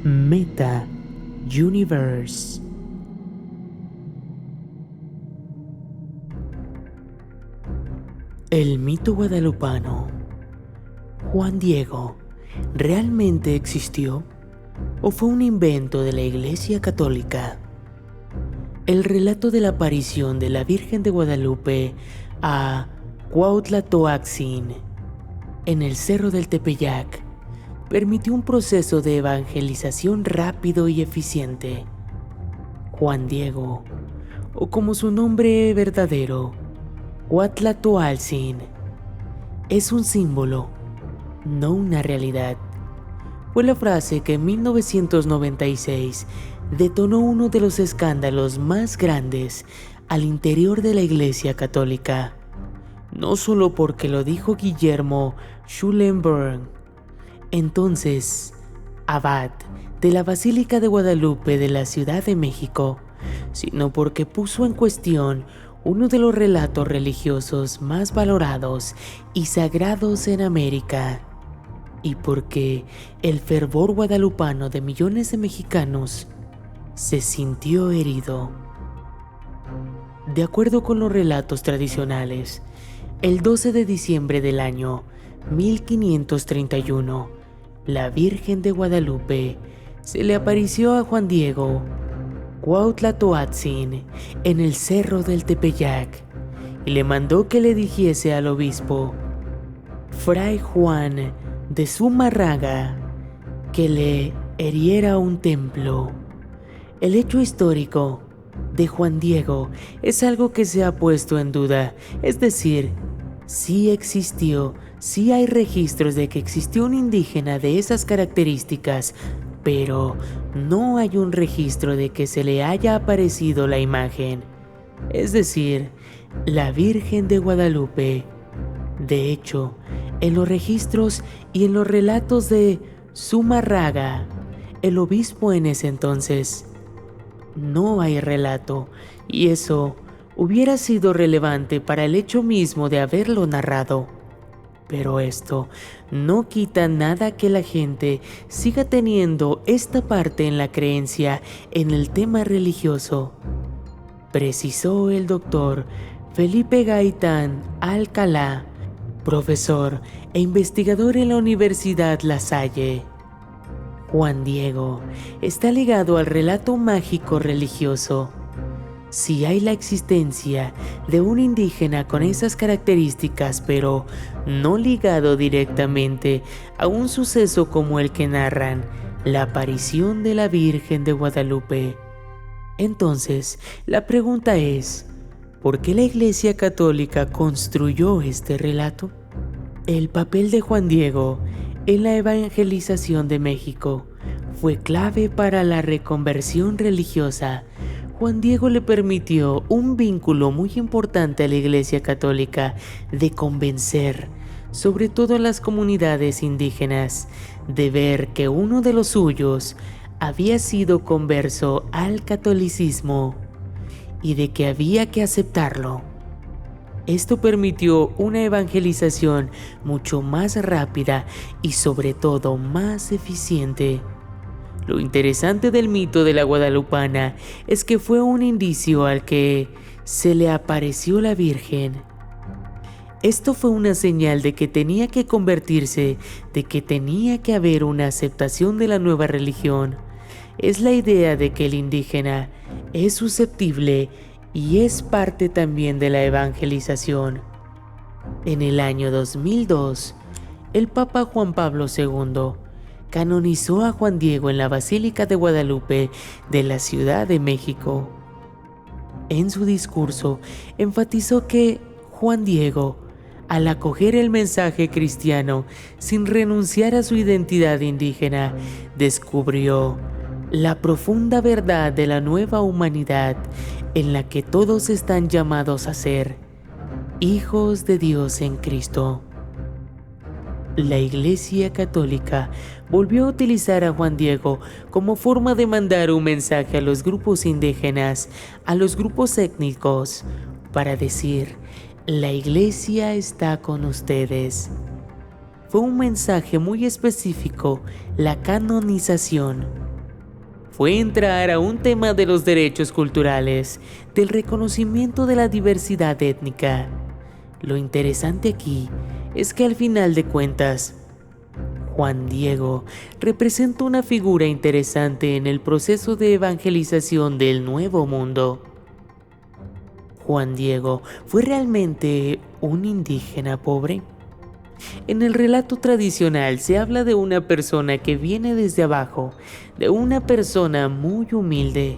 Meta Universe. El mito guadalupano. Juan Diego, ¿realmente existió o fue un invento de la Iglesia Católica? El relato de la aparición de la Virgen de Guadalupe a Cuautla-Toaxin en el Cerro del Tepeyac permitió un proceso de evangelización rápido y eficiente. Juan Diego, o como su nombre verdadero, Cuautla-Toaltzin, es un símbolo, no una realidad. Fue la frase que en 1996 detonó uno de los escándalos más grandes al interior de la Iglesia Católica. No solo porque lo dijo Guillermo Schulenburg, entonces abad de la Basílica de Guadalupe de la Ciudad de México, sino porque puso en cuestión uno de los relatos religiosos más valorados y sagrados en América, y porque el fervor guadalupano de millones de mexicanos se sintió herido. De acuerdo con los relatos tradicionales, el 12 de diciembre del año 1531, la Virgen de Guadalupe se le apareció a Juan Diego Cuautla-Toatzin en el Cerro del Tepeyac y le mandó que le dijese al obispo Fray Juan de Zumárraga que le eriera un templo. El hecho histórico de Juan Diego es algo que se ha puesto en duda, es decir, sí existió, sí hay registros de que existió un indígena de esas características, pero no hay un registro de que se le haya aparecido la imagen, es decir, la Virgen de Guadalupe. De hecho, en los registros y en los relatos de Zumárraga, el obispo en ese entonces, no hay relato, y eso hubiera sido relevante para el hecho mismo de haberlo narrado. Pero esto no quita nada que la gente siga teniendo esta parte en la creencia en el tema religioso, precisó el doctor Felipe Gaitán Alcalá, profesor e investigador en la Universidad La Salle. Juan Diego está ligado al relato mágico religioso. Si hay la existencia de un indígena con esas características, pero no ligado directamente a un suceso como el que narran, la aparición de la Virgen de Guadalupe. Entonces, la pregunta es, ¿por qué la Iglesia Católica construyó este relato? El papel de Juan Diego en la evangelización de México fue clave para la reconversión religiosa. Juan Diego le permitió un vínculo muy importante a la Iglesia Católica de convencer, sobre todo a las comunidades indígenas, de ver que uno de los suyos había sido converso al catolicismo y de que había que aceptarlo. Esto permitió una evangelización mucho más rápida y sobre todo más eficiente. Lo interesante del mito de la Guadalupana es que fue un indicio al que se le apareció la Virgen. Esto fue una señal de que tenía que convertirse, de que tenía que haber una aceptación de la nueva religión. Es la idea de que el indígena es susceptible y es parte también de la evangelización. En el año 2002, el Papa Juan Pablo II canonizó a Juan Diego en la Basílica de Guadalupe de la Ciudad de México. En su discurso, enfatizó que Juan Diego, al acoger el mensaje cristiano sin renunciar a su identidad indígena, descubrió la profunda verdad de la nueva humanidad en la que todos están llamados a ser hijos de Dios en Cristo. La Iglesia Católica volvió a utilizar a Juan Diego como forma de mandar un mensaje a los grupos indígenas, a los grupos étnicos, para decir: la Iglesia está con ustedes. Fue un mensaje muy específico, la canonización. fue entrar a un tema de los derechos culturales, del reconocimiento de la diversidad étnica. Lo interesante aquí es que al final de cuentas, Juan Diego representa una figura interesante en el proceso de evangelización del Nuevo Mundo. ¿Juan Diego fue realmente un indígena pobre? En el relato tradicional se habla de una persona que viene desde abajo, de una persona muy humilde.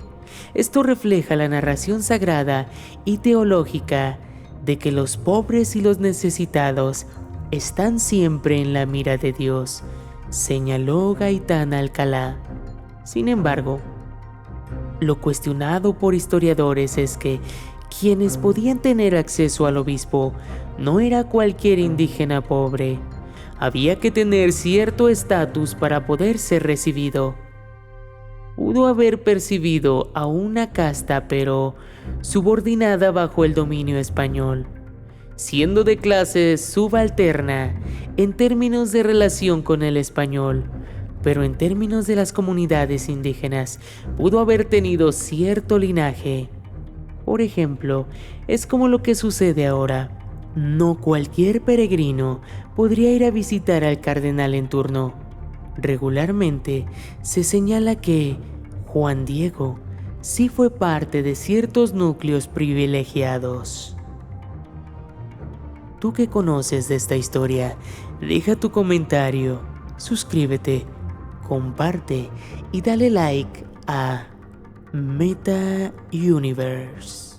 Esto refleja la narración sagrada y teológica de que los pobres y los necesitados están siempre en la mira de Dios, señaló Gaitán Alcalá. Sin embargo, lo cuestionado por historiadores es que quienes podían tener acceso al obispo no era cualquier indígena pobre. Había que tener cierto estatus para poder ser recibido. Pudo haber percibido a una casta pero subordinada bajo el dominio español, siendo de clase subalterna en términos de relación con el español, pero en términos de las comunidades indígenas pudo haber tenido cierto linaje. Por ejemplo, es como lo que sucede ahora. No cualquier peregrino podría ir a visitar al cardenal en turno. Regularmente se señala que Juan Diego sí fue parte de ciertos núcleos privilegiados. ¿Tú qué conoces de esta historia? Deja tu comentario, suscríbete, comparte y dale like a Meta Universe.